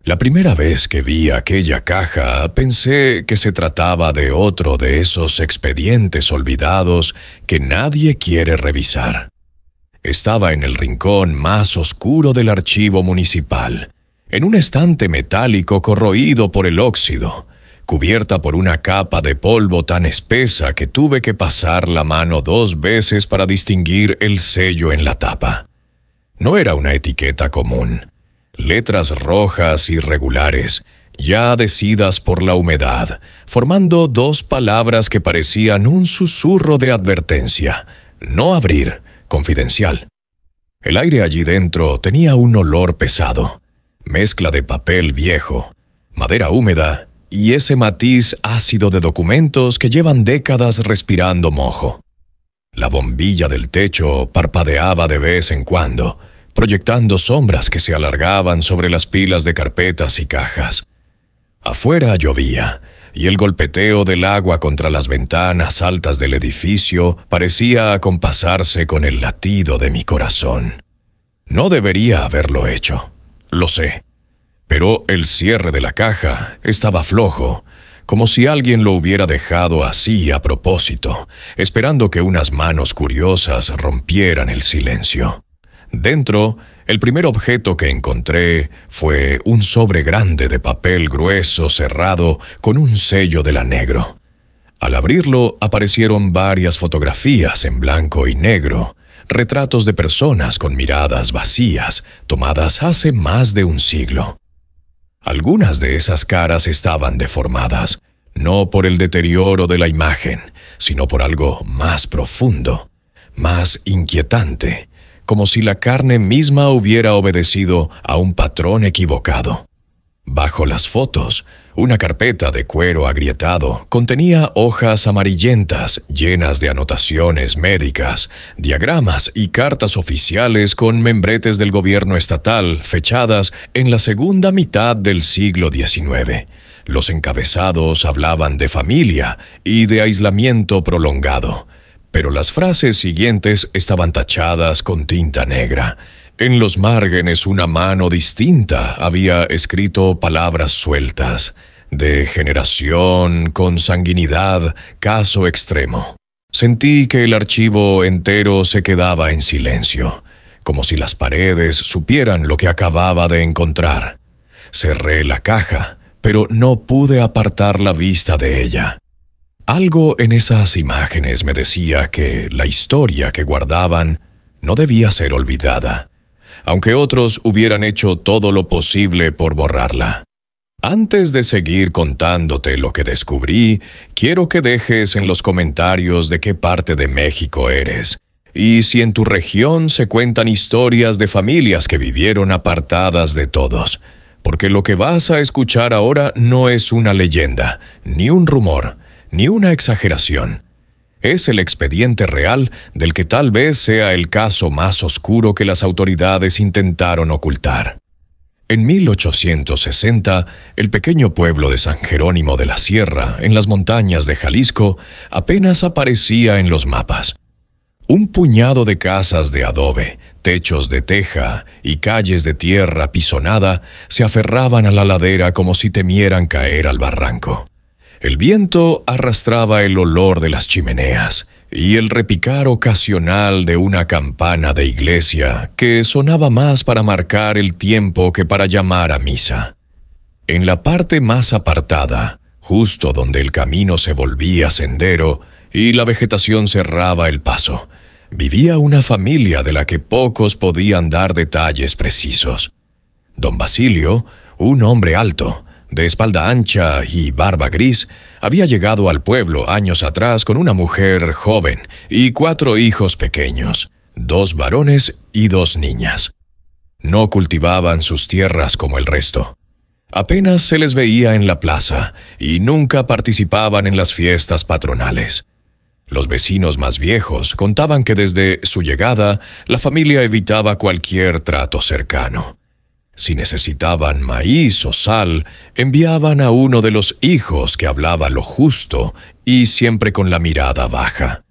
La primera vez que vi aquella caja, pensé que se trataba de otro de esos expedientes olvidados que nadie quiere revisar. Estaba en el rincón más oscuro del archivo municipal, en un estante metálico corroído por el óxido, cubierta por una capa de polvo tan espesa que tuve que pasar la mano 2 veces para distinguir el sello en la tapa. No era una etiqueta común. Letras rojas irregulares, ya adhesidas por la humedad, formando 2 palabras que parecían un susurro de advertencia. No abrir, confidencial. El aire allí dentro tenía un olor pesado, mezcla de papel viejo, madera húmeda y ese matiz ácido de documentos que llevan décadas respirando mojo. La bombilla del techo parpadeaba de vez en cuando, proyectando sombras que se alargaban sobre las pilas de carpetas y cajas. Afuera llovía, y el golpeteo del agua contra las ventanas altas del edificio parecía acompasarse con el latido de mi corazón. No debería haberlo hecho, lo sé, pero el cierre de la caja estaba flojo, como si alguien lo hubiera dejado así a propósito, esperando que unas manos curiosas rompieran el silencio. Dentro, el primer objeto que encontré fue un sobre grande de papel grueso cerrado con un sello de la negro. Al abrirlo, aparecieron varias fotografías en blanco y negro, retratos de personas con miradas vacías, tomadas hace más de un siglo. Algunas de esas caras estaban deformadas, no por el deterioro de la imagen, sino por algo más profundo, más inquietante, como si la carne misma hubiera obedecido a un patrón equivocado. Bajo las fotos, una carpeta de cuero agrietado contenía hojas amarillentas llenas de anotaciones médicas, diagramas y cartas oficiales con membretes del gobierno estatal fechadas en la segunda mitad del siglo XIX. Los encabezados hablaban de familia y de aislamiento prolongado, pero las frases siguientes estaban tachadas con tinta negra. En los márgenes una mano distinta había escrito palabras sueltas: degeneración, consanguinidad, caso extremo. Sentí que el archivo entero se quedaba en silencio, como si las paredes supieran lo que acababa de encontrar. Cerré la caja, pero no pude apartar la vista de ella. Algo en esas imágenes me decía que la historia que guardaban no debía ser olvidada, aunque otros hubieran hecho todo lo posible por borrarla. Antes de seguir contándote lo que descubrí, quiero que dejes en los comentarios de qué parte de México eres, y si en tu región se cuentan historias de familias que vivieron apartadas de todos, porque lo que vas a escuchar ahora no es una leyenda, ni un rumor, ni una exageración. Es el expediente real del que tal vez sea el caso más oscuro que las autoridades intentaron ocultar. En 1860, el pequeño pueblo de San Jerónimo de la Sierra, en las montañas de Jalisco, apenas aparecía en los mapas. Un puñado de casas de adobe, techos de teja y calles de tierra pisonada se aferraban a la ladera como si temieran caer al barranco. El viento arrastraba el olor de las chimeneas y el repicar ocasional de una campana de iglesia que sonaba más para marcar el tiempo que para llamar a misa. En la parte más apartada, justo donde el camino se volvía sendero y la vegetación cerraba el paso, vivía una familia de la que pocos podían dar detalles precisos. Don Basilio, un hombre alto, de espalda ancha y barba gris, había llegado al pueblo años atrás con una mujer joven y 4 hijos pequeños, 2 varones y 2 niñas. No cultivaban sus tierras como el resto. Apenas se les veía en la plaza y nunca participaban en las fiestas patronales. Los vecinos más viejos contaban que desde su llegada la familia evitaba cualquier trato cercano. Si necesitaban maíz o sal, enviaban a uno de los hijos que hablaba lo justo y siempre con la mirada baja.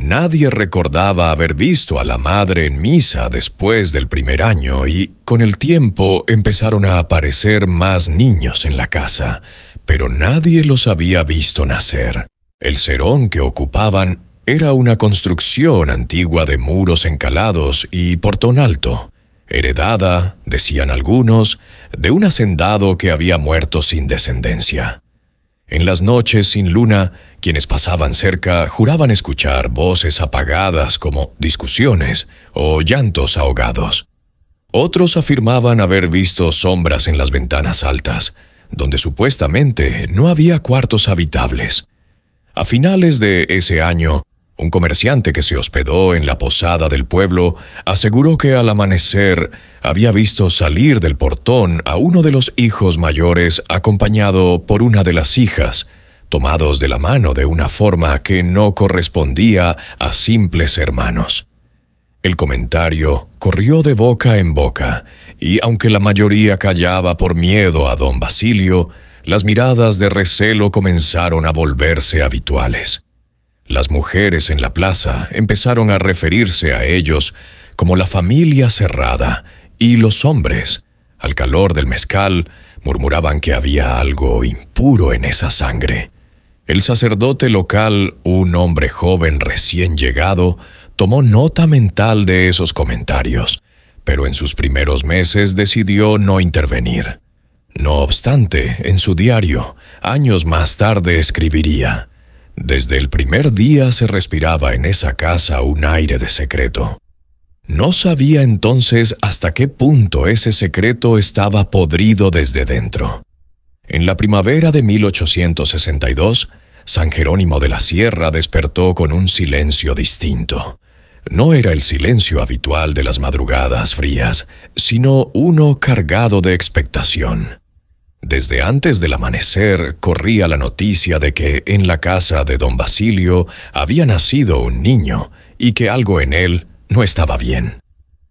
Nadie recordaba haber visto a la madre en misa después del primer año y, con el tiempo, empezaron a aparecer más niños en la casa, pero nadie los había visto nacer. El serón que ocupaban era una construcción antigua de muros encalados y portón alto, heredada, decían algunos, de un hacendado que había muerto sin descendencia. En las noches sin luna, quienes pasaban cerca juraban escuchar voces apagadas como discusiones o llantos ahogados. Otros afirmaban haber visto sombras en las ventanas altas, donde supuestamente no había cuartos habitables. A finales de ese año, un comerciante que se hospedó en la posada del pueblo aseguró que al amanecer había visto salir del portón a uno de los hijos mayores acompañado por una de las hijas, tomados de la mano de una forma que no correspondía a simples hermanos. El comentario corrió de boca en boca, y aunque la mayoría callaba por miedo a don Basilio, las miradas de recelo comenzaron a volverse habituales. Las mujeres en la plaza empezaron a referirse a ellos como la familia cerrada, y los hombres, al calor del mezcal, murmuraban que había algo impuro en esa sangre. El sacerdote local, un hombre joven recién llegado, tomó nota mental de esos comentarios, pero en sus primeros meses decidió no intervenir. No obstante, en su diario, años más tarde escribiría: «Desde el primer día se respiraba en esa casa un aire de secreto». No sabía entonces hasta qué punto ese secreto estaba podrido desde dentro. En la primavera de 1862, San Jerónimo de la Sierra despertó con un silencio distinto. No era el silencio habitual de las madrugadas frías, sino uno cargado de expectación. Desde antes del amanecer corría la noticia de que en la casa de don Basilio había nacido un niño y que algo en él no estaba bien.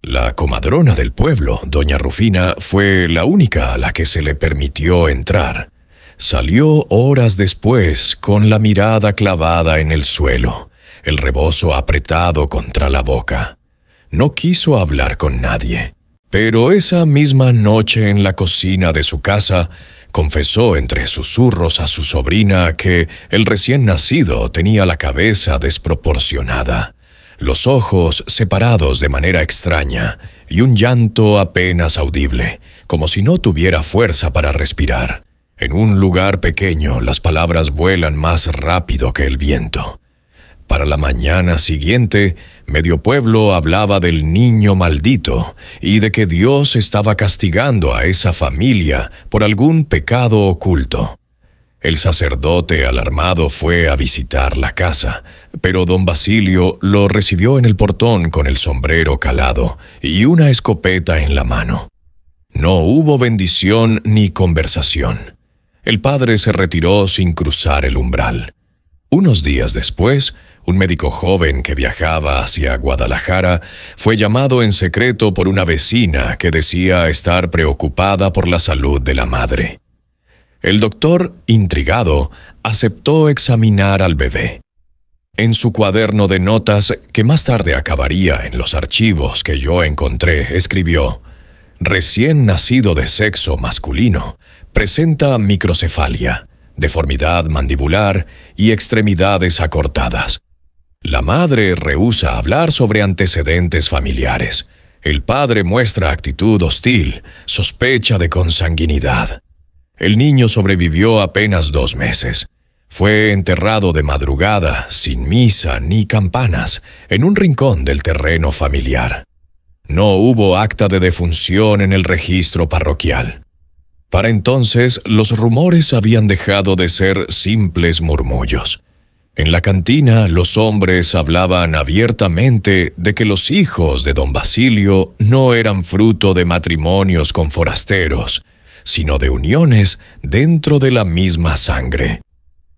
La comadrona del pueblo, doña Rufina, fue la única a la que se le permitió entrar. Salió horas después con la mirada clavada en el suelo, el rebozo apretado contra la boca. No quiso hablar con nadie. Pero esa misma noche en la cocina de su casa, confesó entre susurros a su sobrina que el recién nacido tenía la cabeza desproporcionada, los ojos separados de manera extraña y un llanto apenas audible, como si no tuviera fuerza para respirar. En un lugar pequeño las palabras vuelan más rápido que el viento. Para la mañana siguiente, medio pueblo hablaba del niño maldito y de que Dios estaba castigando a esa familia por algún pecado oculto. El sacerdote alarmado fue a visitar la casa, pero don Basilio lo recibió en el portón con el sombrero calado y una escopeta en la mano. No hubo bendición ni conversación. El padre se retiró sin cruzar el umbral. Unos días después, un médico joven que viajaba hacia Guadalajara fue llamado en secreto por una vecina que decía estar preocupada por la salud de la madre. El doctor, intrigado, aceptó examinar al bebé. En su cuaderno de notas, que más tarde acabaría en los archivos que yo encontré, escribió: «Recién nacido de sexo masculino, presenta microcefalia, deformidad mandibular y extremidades acortadas. La madre rehúsa hablar sobre antecedentes familiares. El padre muestra actitud hostil, sospecha de consanguinidad. El niño sobrevivió apenas 2 meses. Fue enterrado de madrugada, sin misa ni campanas, en un rincón del terreno familiar. No hubo acta de defunción en el registro parroquial». Para entonces, los rumores habían dejado de ser simples murmullos. En la cantina, los hombres hablaban abiertamente de que los hijos de don Basilio no eran fruto de matrimonios con forasteros, sino de uniones dentro de la misma sangre.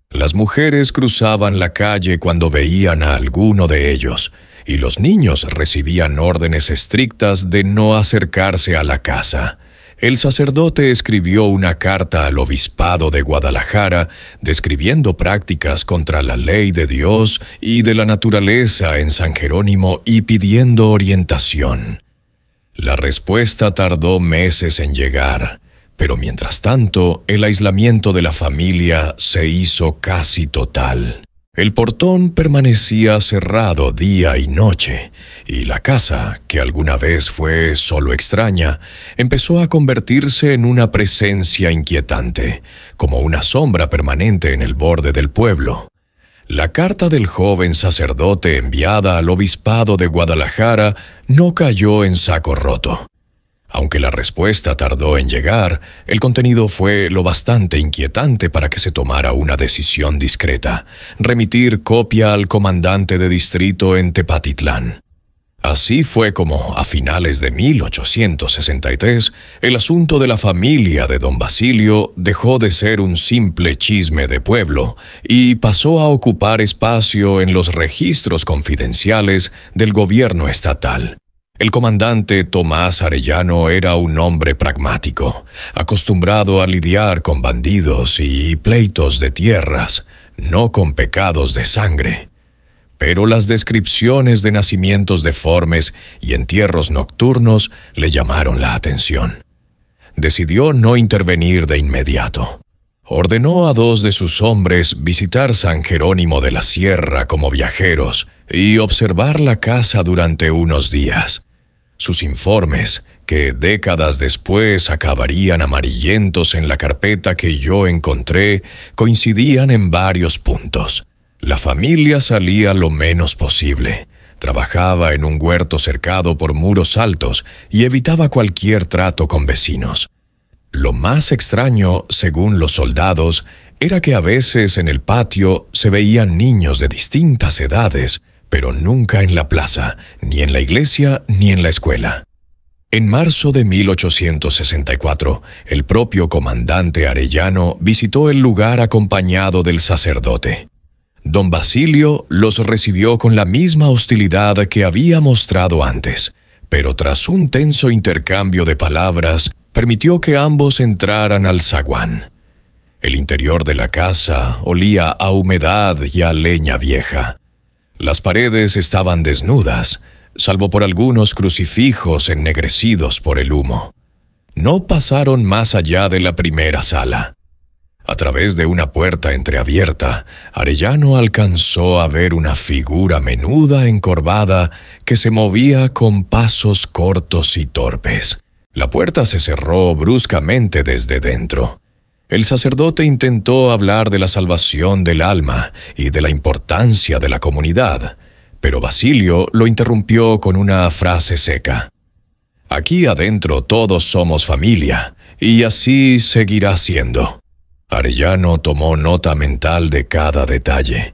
Las mujeres cruzaban la calle cuando veían a alguno de ellos, y los niños recibían órdenes estrictas de no acercarse a la casa. El sacerdote escribió una carta al obispado de Guadalajara describiendo prácticas contra la ley de Dios y de la naturaleza en San Jerónimo y pidiendo orientación. La respuesta tardó meses en llegar, pero mientras tanto el aislamiento de la familia se hizo casi total. El portón permanecía cerrado día y noche, y la casa, que alguna vez fue solo extraña, empezó a convertirse en una presencia inquietante, como una sombra permanente en el borde del pueblo. La carta del joven sacerdote enviada al obispado de Guadalajara no cayó en saco roto. Aunque la respuesta tardó en llegar, el contenido fue lo bastante inquietante para que se tomara una decisión discreta: remitir copia al comandante de distrito en Tepatitlán. Así fue como, a finales de 1863, el asunto de la familia de don Basilio dejó de ser un simple chisme de pueblo y pasó a ocupar espacio en los registros confidenciales del gobierno estatal. El comandante Tomás Arellano era un hombre pragmático, acostumbrado a lidiar con bandidos y pleitos de tierras, no con pecados de sangre. Pero las descripciones de nacimientos deformes y entierros nocturnos le llamaron la atención. Decidió no intervenir de inmediato. Ordenó a 2 de sus hombres visitar San Jerónimo de la Sierra como viajeros y observar la casa durante unos días. Sus informes, que décadas después acabarían amarillentos en la carpeta que yo encontré, coincidían en varios puntos. La familia salía lo menos posible. Trabajaba en un huerto cercado por muros altos y evitaba cualquier trato con vecinos. Lo más extraño, según los soldados, era que a veces en el patio se veían niños de distintas edades, pero nunca en la plaza, ni en la iglesia, ni en la escuela. En marzo de 1864, el propio comandante Arellano visitó el lugar acompañado del sacerdote. Don Basilio los recibió con la misma hostilidad que había mostrado antes, pero tras un tenso intercambio de palabras, permitió que ambos entraran al zaguán. El interior de la casa olía a humedad y a leña vieja. Las paredes estaban desnudas, salvo por algunos crucifijos ennegrecidos por el humo. No pasaron más allá de la primera sala. A través de una puerta entreabierta, Arellano alcanzó a ver una figura menuda encorvada que se movía con pasos cortos y torpes. La puerta se cerró bruscamente desde dentro. El sacerdote intentó hablar de la salvación del alma y de la importancia de la comunidad, pero Basilio lo interrumpió con una frase seca. «Aquí adentro todos somos familia, y así seguirá siendo». Arellano tomó nota mental de cada detalle.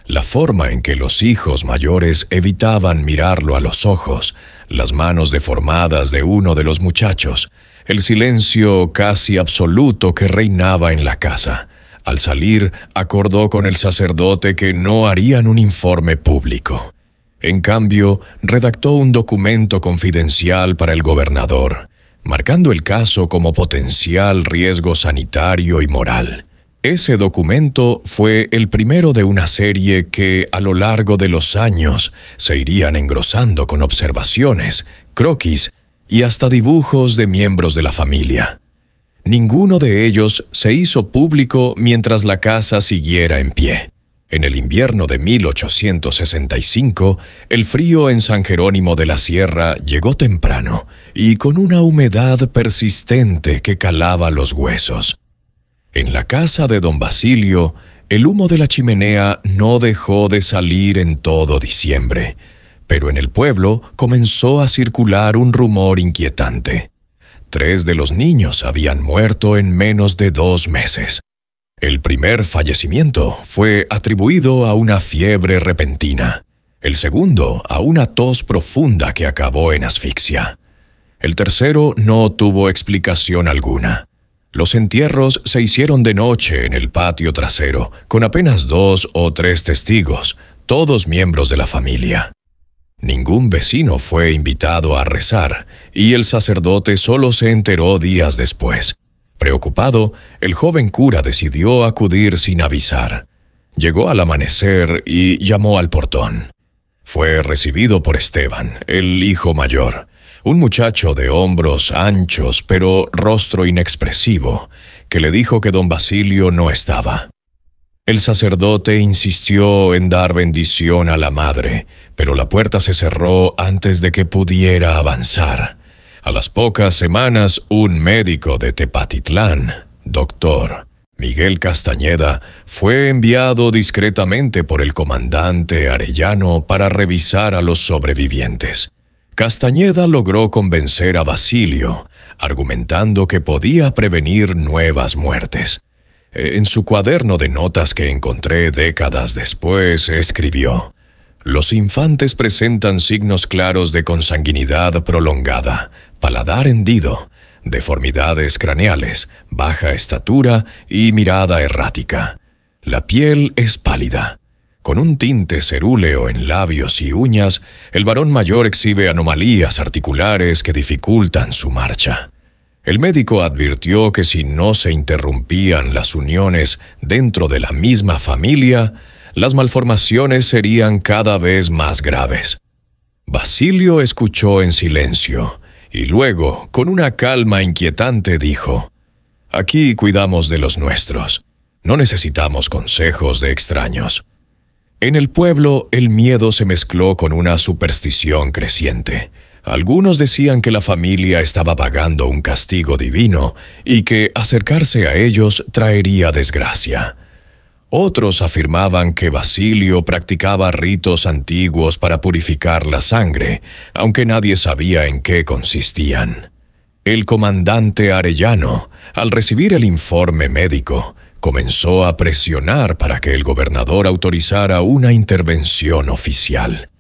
La forma en que los hijos mayores evitaban mirarlo a los ojos, las manos deformadas de uno de los muchachos, el silencio casi absoluto que reinaba en la casa. Al salir, acordó con el sacerdote que no harían un informe público. En cambio, redactó un documento confidencial para el gobernador, marcando el caso como potencial riesgo sanitario y moral. Ese documento fue el primero de una serie que, a lo largo de los años, se irían engrosando con observaciones, croquis y hasta dibujos de miembros de la familia. Ninguno de ellos se hizo público mientras la casa siguiera en pie. En el invierno de 1865, el frío en San Jerónimo de la Sierra llegó temprano y con una humedad persistente que calaba los huesos. En la casa de don Basilio, el humo de la chimenea no dejó de salir en todo diciembre, pero en el pueblo comenzó a circular un rumor inquietante. 3 de los niños habían muerto en menos de 2 meses. El primer fallecimiento fue atribuido a una fiebre repentina, el segundo a una tos profunda que acabó en asfixia. El tercero no tuvo explicación alguna. Los entierros se hicieron de noche en el patio trasero, con apenas 2 o 3 testigos, todos miembros de la familia. Ningún vecino fue invitado a rezar, y el sacerdote solo se enteró días después. Preocupado, el joven cura decidió acudir sin avisar. Llegó al amanecer y llamó al portón. Fue recibido por Esteban, el hijo mayor, un muchacho de hombros anchos pero rostro inexpresivo, que le dijo que don Basilio no estaba. El sacerdote insistió en dar bendición a la madre, pero la puerta se cerró antes de que pudiera avanzar. A las pocas semanas, un médico de Tepatitlán, doctor Miguel Castañeda, fue enviado discretamente por el comandante Arellano para revisar a los sobrevivientes. Castañeda logró convencer a Basilio, argumentando que podía prevenir nuevas muertes. En su cuaderno de notas que encontré décadas después, escribió: «Los infantes presentan signos claros de consanguinidad prolongada, paladar hendido, deformidades craneales, baja estatura y mirada errática. La piel es pálida. Con un tinte cerúleo en labios y uñas, el varón mayor exhibe anomalías articulares que dificultan su marcha». El médico advirtió que si no se interrumpían las uniones dentro de la misma familia, las malformaciones serían cada vez más graves. Basilio escuchó en silencio y luego, con una calma inquietante, dijo: «Aquí cuidamos de los nuestros. No necesitamos consejos de extraños». En el pueblo, el miedo se mezcló con una superstición creciente. Algunos decían que la familia estaba pagando un castigo divino y que acercarse a ellos traería desgracia. Otros afirmaban que Basilio practicaba ritos antiguos para purificar la sangre, aunque nadie sabía en qué consistían. El comandante Arellano, al recibir el informe médico, comenzó a presionar para que el gobernador autorizara una intervención oficial.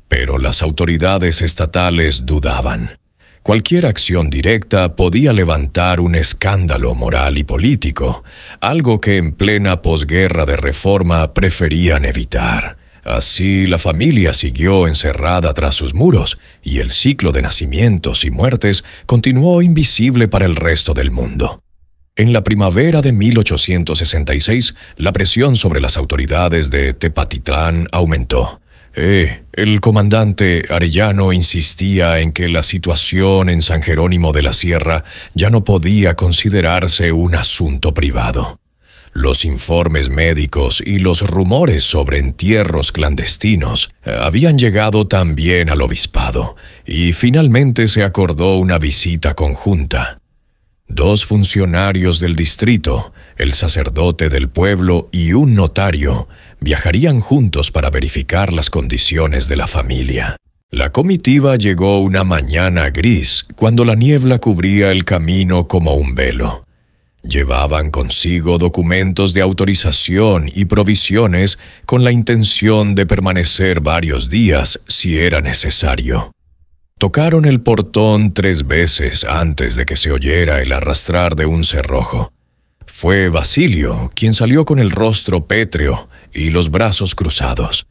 Pero las autoridades estatales dudaban. Cualquier acción directa podía levantar un escándalo moral y político, algo que en plena posguerra de Reforma preferían evitar. Así, la familia siguió encerrada tras sus muros, y el ciclo de nacimientos y muertes continuó invisible para el resto del mundo. En la primavera de 1866, la presión sobre las autoridades de Tepatitlán aumentó. El comandante Arellano insistía en que la situación en San Jerónimo de la Sierra ya no podía considerarse un asunto privado. Los informes médicos y los rumores sobre entierros clandestinos habían llegado también al obispado, y finalmente se acordó una visita conjunta. 2 funcionarios del distrito, el sacerdote del pueblo y un notario, viajarían juntos para verificar las condiciones de la familia. La comitiva llegó una mañana gris, cuando la niebla cubría el camino como un velo. Llevaban consigo documentos de autorización y provisiones con la intención de permanecer varios días si era necesario. Tocaron el portón 3 veces antes de que se oyera el arrastrar de un cerrojo. Fue Basilio quien salió con el rostro pétreo y los brazos cruzados.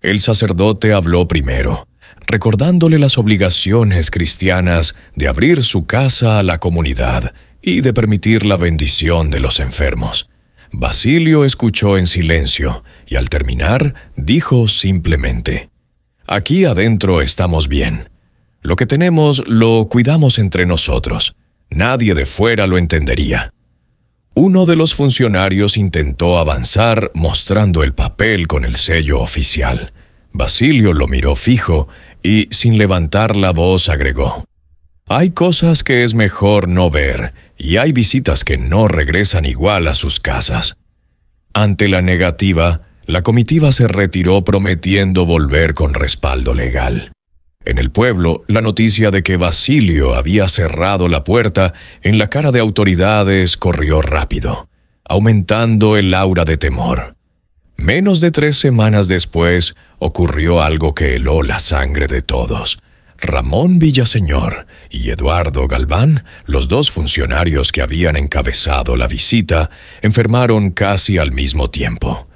El sacerdote habló primero, recordándole las obligaciones cristianas de abrir su casa a la comunidad y de permitir la bendición de los enfermos. Basilio escuchó en silencio y al terminar dijo simplemente: «Aquí adentro estamos bien. Lo que tenemos lo cuidamos entre nosotros. Nadie de fuera lo entendería». Uno de los funcionarios intentó avanzar mostrando el papel con el sello oficial. Basilio lo miró fijo y, sin levantar la voz, agregó: «Hay cosas que es mejor no ver y hay visitas que no regresan igual a sus casas». Ante la negativa, la comitiva se retiró prometiendo volver con respaldo legal. En el pueblo, la noticia de que Basilio había cerrado la puerta en la cara de autoridades corrió rápido, aumentando el aura de temor. Menos de 3 semanas después, ocurrió algo que heló la sangre de todos. Ramón Villaseñor y Eduardo Galván, los 2 funcionarios que habían encabezado la visita, enfermaron casi al mismo tiempo.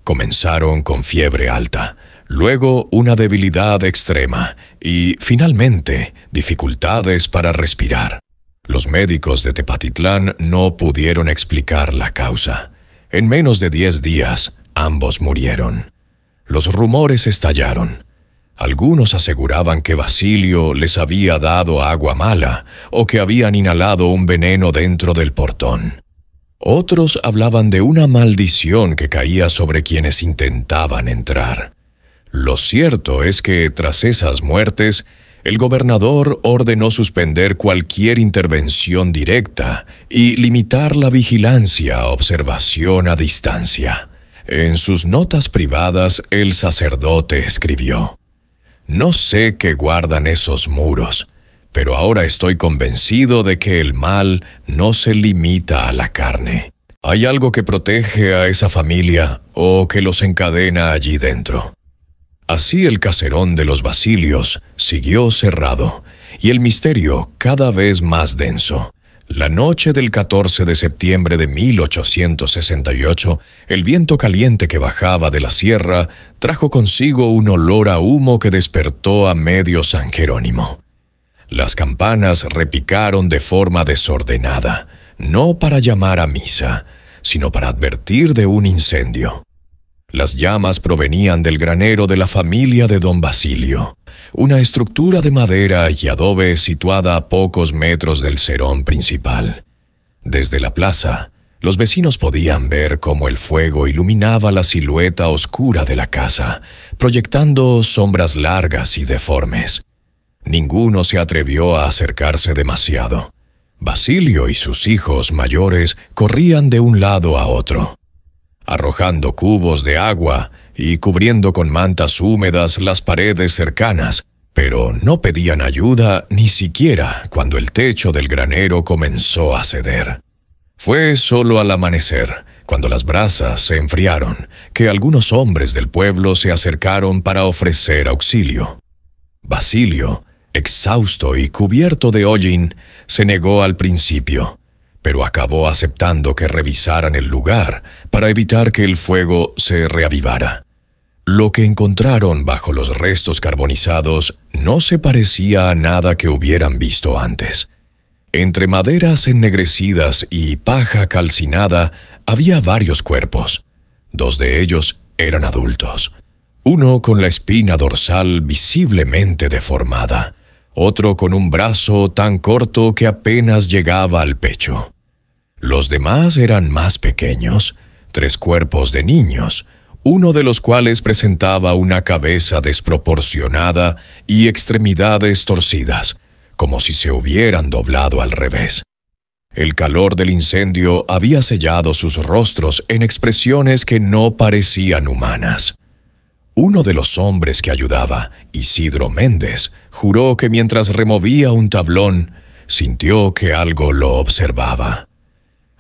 Comenzaron con fiebre alta, luego una debilidad extrema y, finalmente, dificultades para respirar. Los médicos de Tepatitlán no pudieron explicar la causa. En menos de 10 días, ambos murieron. Los rumores estallaron. Algunos aseguraban que Basilio les había dado agua mala o que habían inhalado un veneno dentro del portón. Otros hablaban de una maldición que caía sobre quienes intentaban entrar. Lo cierto es que, tras esas muertes, el gobernador ordenó suspender cualquier intervención directa y limitar la vigilancia a observación a distancia. En sus notas privadas, el sacerdote escribió: «No sé qué guardan esos muros, pero ahora estoy convencido de que el mal no se limita a la carne. Hay algo que protege a esa familia o que los encadena allí dentro». Así el caserón de los Basilios siguió cerrado, y el misterio cada vez más denso. La noche del 14 de septiembre de 1868, el viento caliente que bajaba de la sierra trajo consigo un olor a humo que despertó a medio San Jerónimo. Las campanas repicaron de forma desordenada, no para llamar a misa, sino para advertir de un incendio. Las llamas provenían del granero de la familia de don Basilio, una estructura de madera y adobe situada a pocos metros del serón principal. Desde la plaza, los vecinos podían ver cómo el fuego iluminaba la silueta oscura de la casa, proyectando sombras largas y deformes. Ninguno se atrevió a acercarse demasiado. Basilio y sus hijos mayores corrían de un lado a otro, arrojando cubos de agua y cubriendo con mantas húmedas las paredes cercanas, pero no pedían ayuda ni siquiera cuando el techo del granero comenzó a ceder. Fue solo al amanecer, cuando las brasas se enfriaron, que algunos hombres del pueblo se acercaron para ofrecer auxilio. Basilio, exhausto y cubierto de hollín, se negó al principio, pero acabó aceptando que revisaran el lugar para evitar que el fuego se reavivara. Lo que encontraron bajo los restos carbonizados no se parecía a nada que hubieran visto antes. Entre maderas ennegrecidas y paja calcinada había varios cuerpos. 2 de ellos eran adultos. Uno con la espina dorsal visiblemente deformada, otro con un brazo tan corto que apenas llegaba al pecho. Los demás eran más pequeños, 3 cuerpos de niños, uno de los cuales presentaba una cabeza desproporcionada y extremidades torcidas, como si se hubieran doblado al revés. El calor del incendio había sellado sus rostros en expresiones que no parecían humanas. Uno de los hombres que ayudaba, Isidro Méndez, juró que mientras removía un tablón, sintió que algo lo observaba.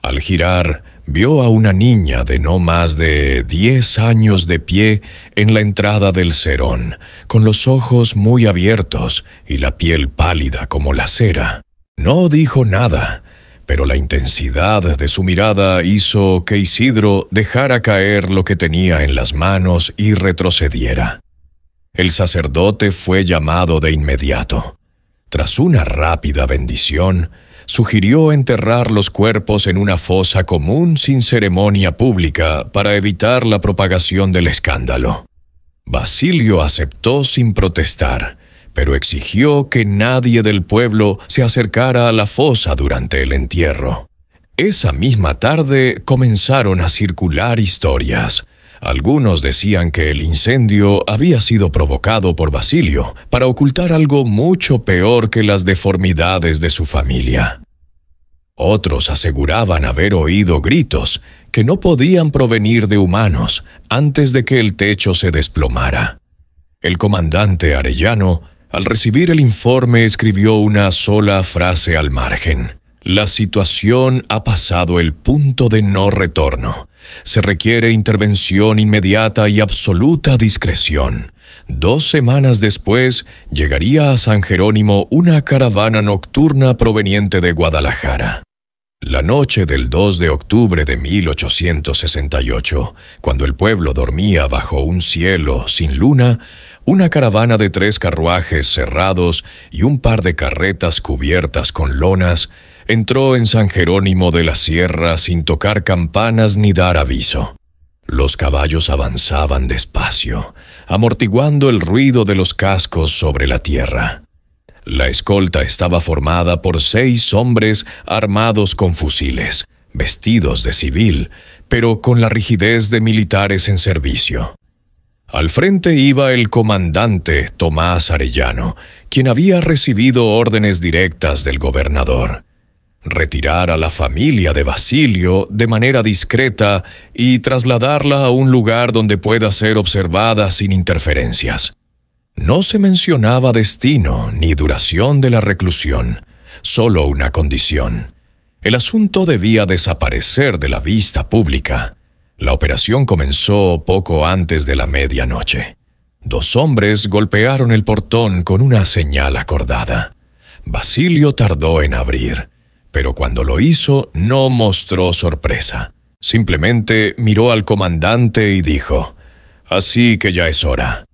Al girar, vio a una niña de no más de 10 años de pie en la entrada del serón, con los ojos muy abiertos y la piel pálida como la cera. No dijo nada, pero la intensidad de su mirada hizo que Isidro dejara caer lo que tenía en las manos y retrocediera. El sacerdote fue llamado de inmediato. Tras una rápida bendición, sugirió enterrar los cuerpos en una fosa común sin ceremonia pública para evitar la propagación del escándalo. Basilio aceptó sin protestar, pero exigió que nadie del pueblo se acercara a la fosa durante el entierro. Esa misma tarde comenzaron a circular historias. Algunos decían que el incendio había sido provocado por Basilio para ocultar algo mucho peor que las deformidades de su familia. Otros aseguraban haber oído gritos que no podían provenir de humanos antes de que el techo se desplomara. El comandante Arellano, al recibir el informe, escribió una sola frase al margen: «La situación ha pasado el punto de no retorno. Se requiere intervención inmediata y absoluta discreción. 2 semanas después, llegaría a San Jerónimo una caravana nocturna proveniente de Guadalajara». La noche del 2 de octubre de 1868, cuando el pueblo dormía bajo un cielo sin luna, una caravana de 3 carruajes cerrados y un par de carretas cubiertas con lonas entró en San Jerónimo de la Sierra sin tocar campanas ni dar aviso. Los caballos avanzaban despacio, amortiguando el ruido de los cascos sobre la tierra. La escolta estaba formada por 6 hombres armados con fusiles, vestidos de civil, pero con la rigidez de militares en servicio. Al frente iba el comandante Tomás Arellano, quien había recibido órdenes directas del gobernador: retirar a la familia de Basilio de manera discreta y trasladarla a un lugar donde pueda ser observada sin interferencias. No se mencionaba destino ni duración de la reclusión, solo una condición: el asunto debía desaparecer de la vista pública. La operación comenzó poco antes de la medianoche. 2 hombres golpearon el portón con una señal acordada. Basilio tardó en abrir, pero cuando lo hizo no mostró sorpresa. Simplemente miró al comandante y dijo: «Así que ya es hora».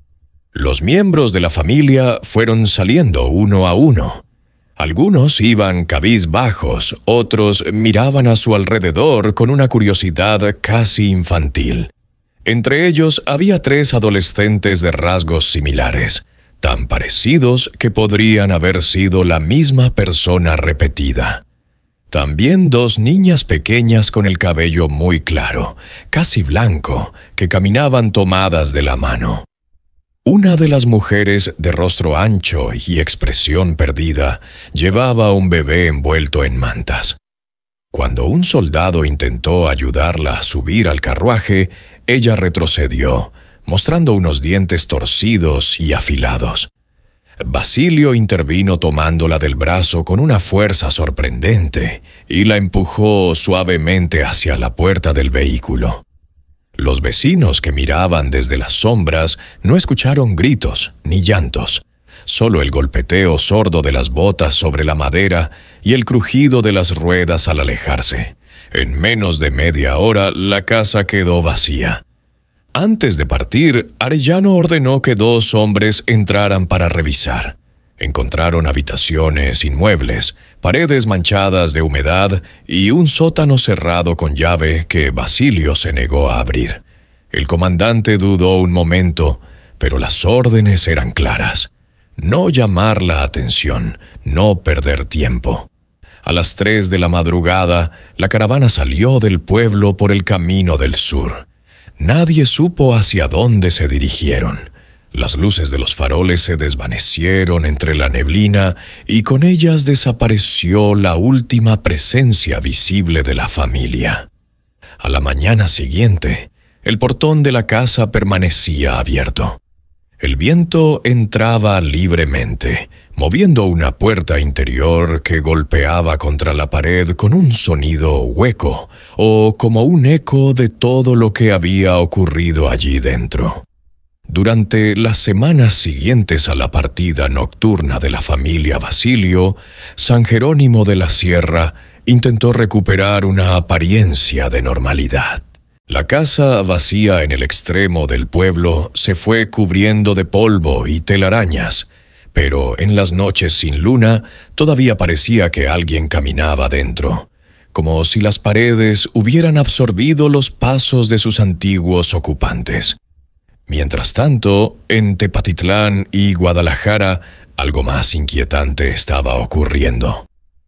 Los miembros de la familia fueron saliendo uno a uno. Algunos iban cabizbajos, otros miraban a su alrededor con una curiosidad casi infantil. Entre ellos había 3 adolescentes de rasgos similares, tan parecidos que podrían haber sido la misma persona repetida. También 2 niñas pequeñas con el cabello muy claro, casi blanco, que caminaban tomadas de la mano. Una de las mujeres, de rostro ancho y expresión perdida, llevaba a un bebé envuelto en mantas. Cuando un soldado intentó ayudarla a subir al carruaje, ella retrocedió, mostrando unos dientes torcidos y afilados. Basilio intervino tomándola del brazo con una fuerza sorprendente y la empujó suavemente hacia la puerta del vehículo. Los vecinos que miraban desde las sombras no escucharon gritos ni llantos, solo el golpeteo sordo de las botas sobre la madera y el crujido de las ruedas al alejarse. En menos de media hora la casa quedó vacía. Antes de partir, Arellano ordenó que 2 hombres entraran para revisar. Encontraron habitaciones inmuebles, paredes manchadas de humedad y un sótano cerrado con llave que Basilio se negó a abrir. El comandante dudó un momento, pero las órdenes eran claras: no llamar la atención, no perder tiempo. A las 3 de la madrugada, la caravana salió del pueblo por el camino del sur. Nadie supo hacia dónde se dirigieron. Las luces de los faroles se desvanecieron entre la neblina y con ellas desapareció la última presencia visible de la familia. A la mañana siguiente, el portón de la casa permanecía abierto. El viento entraba libremente, moviendo una puerta interior que golpeaba contra la pared con un sonido hueco o como un eco de todo lo que había ocurrido allí dentro. Durante las semanas siguientes a la partida nocturna de la familia Basilio, San Jerónimo de la Sierra intentó recuperar una apariencia de normalidad. La casa vacía en el extremo del pueblo se fue cubriendo de polvo y telarañas, pero en las noches sin luna todavía parecía que alguien caminaba dentro, como si las paredes hubieran absorbido los pasos de sus antiguos ocupantes. Mientras tanto, en Tepatitlán y Guadalajara, algo más inquietante estaba ocurriendo.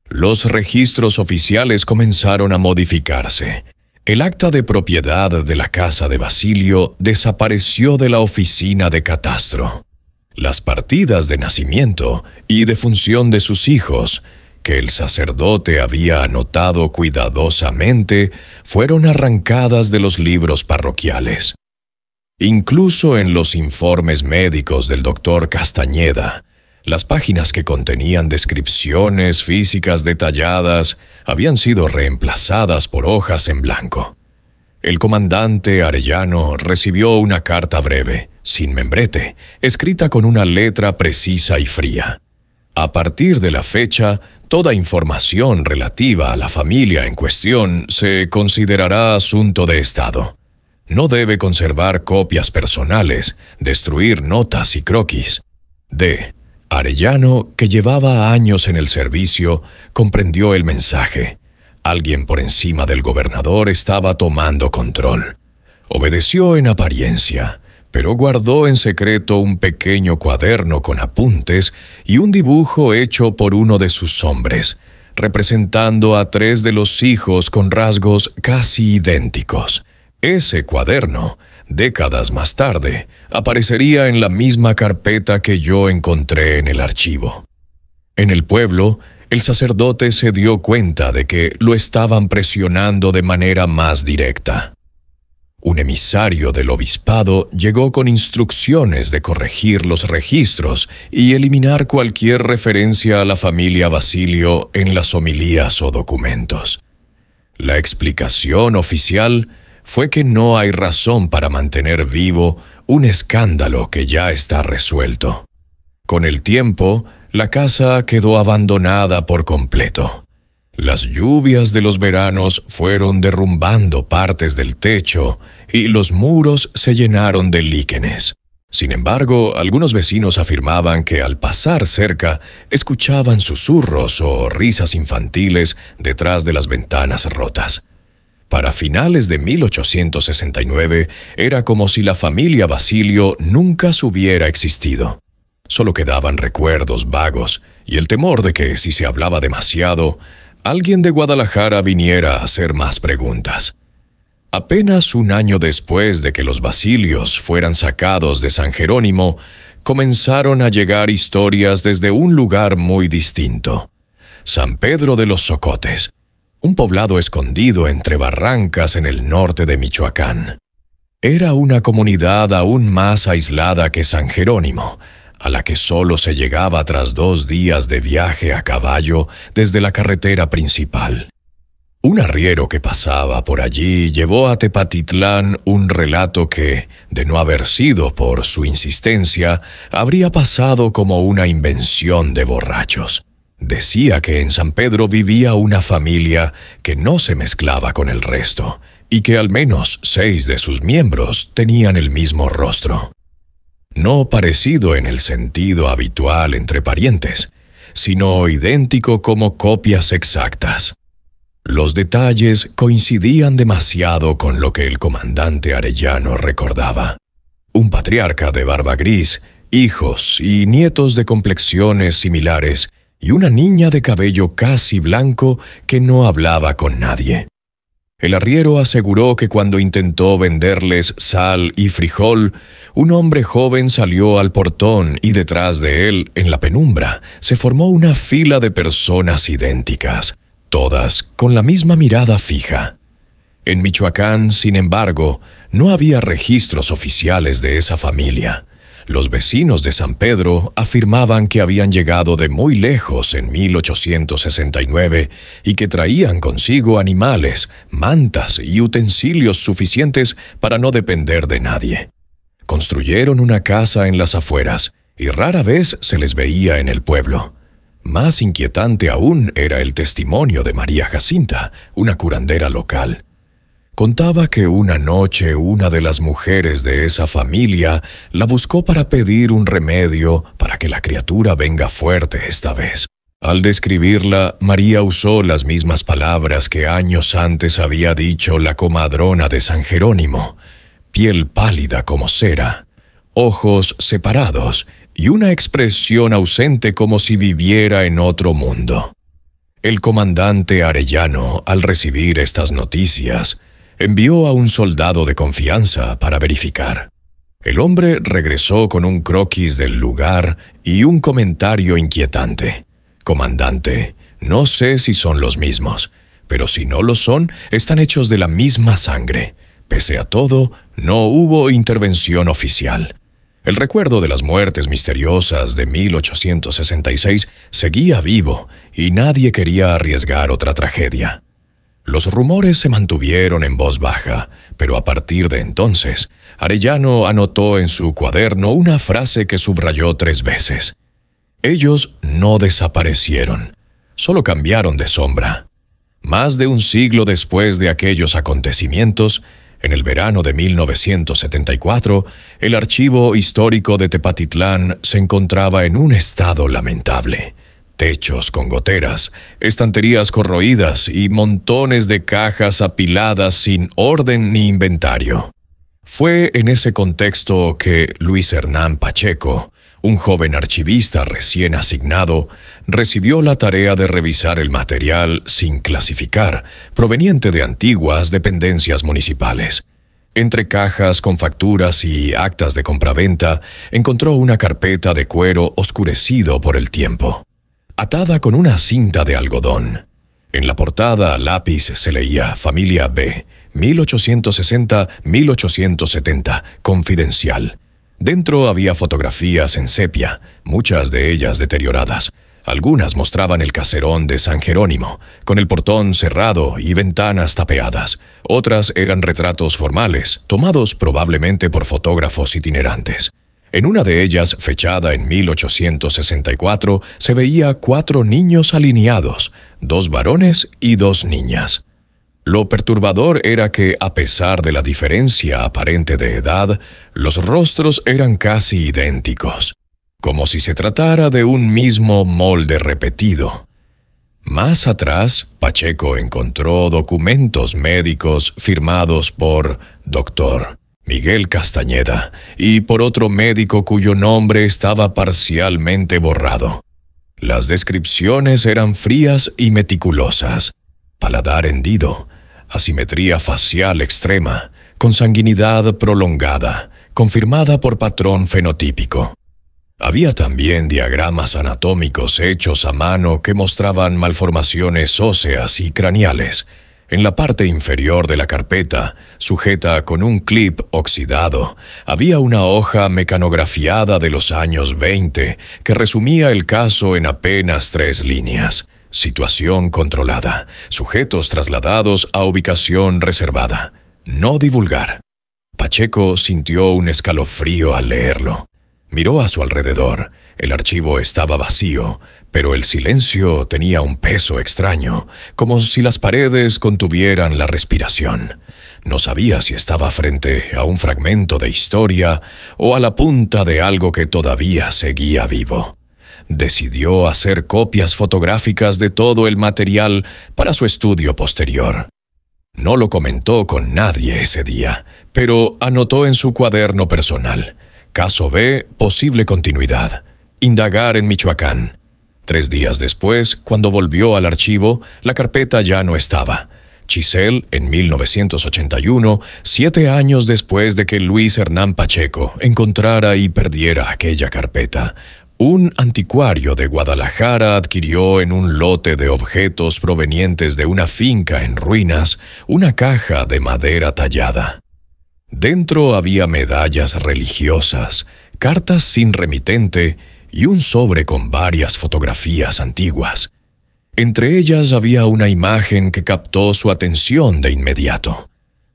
Los registros oficiales comenzaron a modificarse. El acta de propiedad de la casa de Basilio desapareció de la oficina de catastro. Las partidas de nacimiento y defunción de sus hijos, que el sacerdote había anotado cuidadosamente, fueron arrancadas de los libros parroquiales. Incluso en los informes médicos del doctor Castañeda, las páginas que contenían descripciones físicas detalladas habían sido reemplazadas por hojas en blanco. El comandante Arellano recibió una carta breve, sin membrete, escrita con una letra precisa y fría. A partir de la fecha, toda información relativa a la familia en cuestión se considerará asunto de Estado. No debe conservar copias personales, destruir notas y croquis. D. Arellano, que llevaba años en el servicio, comprendió el mensaje. Alguien por encima del gobernador estaba tomando control. Obedeció en apariencia, pero guardó en secreto un pequeño cuaderno con apuntes y un dibujo hecho por uno de sus hombres, representando a 3 de los hijos con rasgos casi idénticos. Ese cuaderno, décadas más tarde, aparecería en la misma carpeta que yo encontré en el archivo. En el pueblo, el sacerdote se dio cuenta de que lo estaban presionando de manera más directa. Un emisario del obispado llegó con instrucciones de corregir los registros y eliminar cualquier referencia a la familia Basilio en las homilías o documentos. La explicación oficial fue que no hay razón para mantener vivo un escándalo que ya está resuelto. Con el tiempo, la casa quedó abandonada por completo. Las lluvias de los veranos fueron derrumbando partes del techo y los muros se llenaron de líquenes. Sin embargo, algunos vecinos afirmaban que al pasar cerca escuchaban susurros o risas infantiles detrás de las ventanas rotas. Para finales de 1869 era como si la familia Basilio nunca hubiera existido. Solo quedaban recuerdos vagos y el temor de que, si se hablaba demasiado, alguien de Guadalajara viniera a hacer más preguntas. Apenas un año después de que los Basilios fueran sacados de San Jerónimo, comenzaron a llegar historias desde un lugar muy distinto: San Pedro de los Zocotes, un poblado escondido entre barrancas en el norte de Michoacán. Era una comunidad aún más aislada que San Jerónimo, a la que solo se llegaba tras 2 días de viaje a caballo desde la carretera principal. Un arriero que pasaba por allí llevó a Tepatitlán un relato que, de no haber sido por su insistencia, habría pasado como una invención de borrachos. Decía que en San Pedro vivía una familia que no se mezclaba con el resto y que al menos 6 de sus miembros tenían el mismo rostro. No parecido en el sentido habitual entre parientes, sino idéntico como copias exactas. Los detalles coincidían demasiado con lo que el comandante Arellano recordaba. Un patriarca de barba gris, hijos y nietos de complexiones similares, y una niña de cabello casi blanco que no hablaba con nadie. El arriero aseguró que cuando intentó venderles sal y frijol, un hombre joven salió al portón y detrás de él, en la penumbra, se formó una fila de personas idénticas, todas con la misma mirada fija. En Michoacán, sin embargo, no había registros oficiales de esa familia. Los vecinos de San Pedro afirmaban que habían llegado de muy lejos en 1869 y que traían consigo animales, mantas y utensilios suficientes para no depender de nadie. Construyeron una casa en las afueras y rara vez se les veía en el pueblo. Más inquietante aún era el testimonio de María Jacinta, una curandera local. Contaba que una noche una de las mujeres de esa familia la buscó para pedir un remedio para que la criatura venga fuerte esta vez. Al describirla, María usó las mismas palabras que años antes había dicho la comadrona de San Jerónimo: piel pálida como cera, ojos separados y una expresión ausente como si viviera en otro mundo. El comandante Arellano, al recibir estas noticias, envió a un soldado de confianza para verificar. El hombre regresó con un croquis del lugar y un comentario inquietante: «Comandante, no sé si son los mismos, pero si no lo son, están hechos de la misma sangre. Pese a todo, no hubo intervención oficial». El recuerdo de las muertes misteriosas de 1866 seguía vivo y nadie quería arriesgar otra tragedia. Los rumores se mantuvieron en voz baja, pero a partir de entonces, Arellano anotó en su cuaderno una frase que subrayó 3 veces: Ellos no desaparecieron, solo cambiaron de sombra. Más de un siglo después de aquellos acontecimientos, en el verano de 1974, el archivo histórico de Tepatitlán se encontraba en un estado lamentable. Techos con goteras, estanterías corroídas y montones de cajas apiladas sin orden ni inventario. Fue en ese contexto que Luis Hernán Pacheco, un joven archivista recién asignado, recibió la tarea de revisar el material sin clasificar, proveniente de antiguas dependencias municipales. Entre cajas con facturas y actas de compraventa, encontró una carpeta de cuero oscurecido por el tiempo, atada con una cinta de algodón. En la portada a lápiz se leía Familia B, 1860-1870, confidencial. Dentro había fotografías en sepia, muchas de ellas deterioradas. Algunas mostraban el caserón de San Jerónimo, con el portón cerrado y ventanas tapeadas. Otras eran retratos formales, tomados probablemente por fotógrafos itinerantes. En una de ellas, fechada en 1864, se veía 4 niños alineados, 2 varones y 2 niñas. Lo perturbador era que, a pesar de la diferencia aparente de edad, los rostros eran casi idénticos, como si se tratara de un mismo molde repetido. Más atrás, Pacheco encontró documentos médicos firmados por Dr. Miguel Castañeda y por otro médico cuyo nombre estaba parcialmente borrado. Las descripciones eran frías y meticulosas: paladar hendido, asimetría facial extrema, consanguinidad prolongada, confirmada por patrón fenotípico. Había también diagramas anatómicos hechos a mano que mostraban malformaciones óseas y craneales. En la parte inferior de la carpeta, sujeta con un clip oxidado, había una hoja mecanografiada de los años 20 que resumía el caso en apenas 3 líneas. Situación controlada, sujetos trasladados a ubicación reservada. No divulgar. Pacheco sintió un escalofrío al leerlo. Miró a su alrededor. El archivo estaba vacío, pero el silencio tenía un peso extraño, como si las paredes contuvieran la respiración. No sabía si estaba frente a un fragmento de historia o a la punta de algo que todavía seguía vivo. Decidió hacer copias fotográficas de todo el material para su estudio posterior. No lo comentó con nadie ese día, pero anotó en su cuaderno personal: Caso B, posible continuidad. Indagar en Michoacán. 3 días después, cuando volvió al archivo, la carpeta ya no estaba. Chisel, en 1981, 7 años después de que Luis Hernán Pacheco encontrara y perdiera aquella carpeta, un anticuario de Guadalajara adquirió en un lote de objetos provenientes de una finca en ruinas una caja de madera tallada. Dentro había medallas religiosas, cartas sin remitente y un sobre con varias fotografías antiguas. Entre ellas había una imagen que captó su atención de inmediato.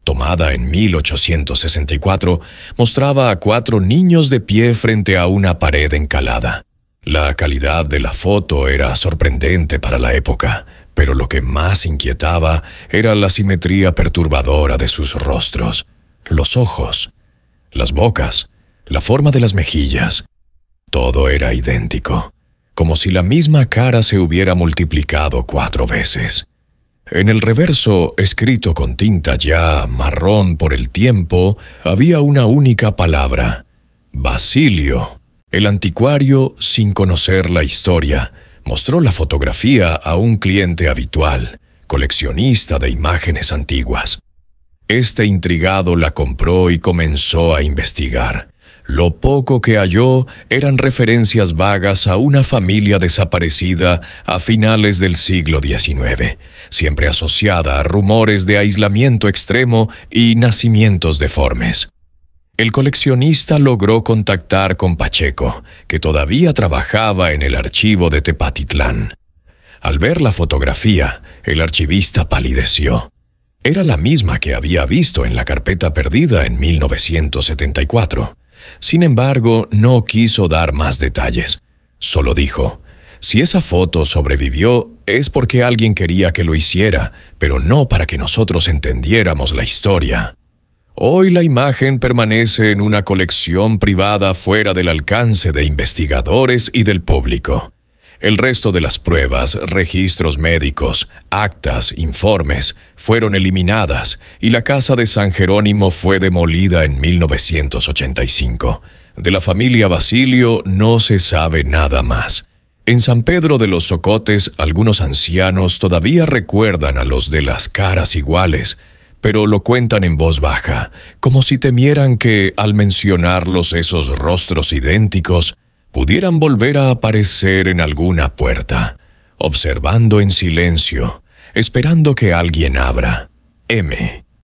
Tomada en 1864, mostraba a 4 niños de pie frente a una pared encalada. La calidad de la foto era sorprendente para la época, pero lo que más inquietaba era la simetría perturbadora de sus rostros. Los ojos, las bocas, la forma de las mejillas. Todo era idéntico, como si la misma cara se hubiera multiplicado 4 veces. En el reverso, escrito con tinta ya marrón por el tiempo, había una única palabra: Basilio. El anticuario, sin conocer la historia, mostró la fotografía a un cliente habitual, coleccionista de imágenes antiguas. Este intrigado la compró y comenzó a investigar. Lo poco que halló eran referencias vagas a una familia desaparecida a finales del siglo XIX, siempre asociada a rumores de aislamiento extremo y nacimientos deformes. El coleccionista logró contactar con Pacheco, que todavía trabajaba en el archivo de Tepatitlán. Al ver la fotografía, el archivista palideció. Era la misma que había visto en la carpeta perdida en 1974. Sin embargo, no quiso dar más detalles. Solo dijo: si esa foto sobrevivió es porque alguien quería que lo hiciera, pero no para que nosotros entendiéramos la historia. Hoy la imagen permanece en una colección privada fuera del alcance de investigadores y del público. El resto de las pruebas, registros médicos, actas, informes, fueron eliminadas y la casa de San Jerónimo fue demolida en 1985. De la familia Basilio no se sabe nada más. En San Pedro de los Socotes, algunos ancianos todavía recuerdan a los de las caras iguales, pero lo cuentan en voz baja, como si temieran que, al mencionarlos esos rostros idénticos, pudieran volver a aparecer en alguna puerta, observando en silencio, esperando que alguien abra. M.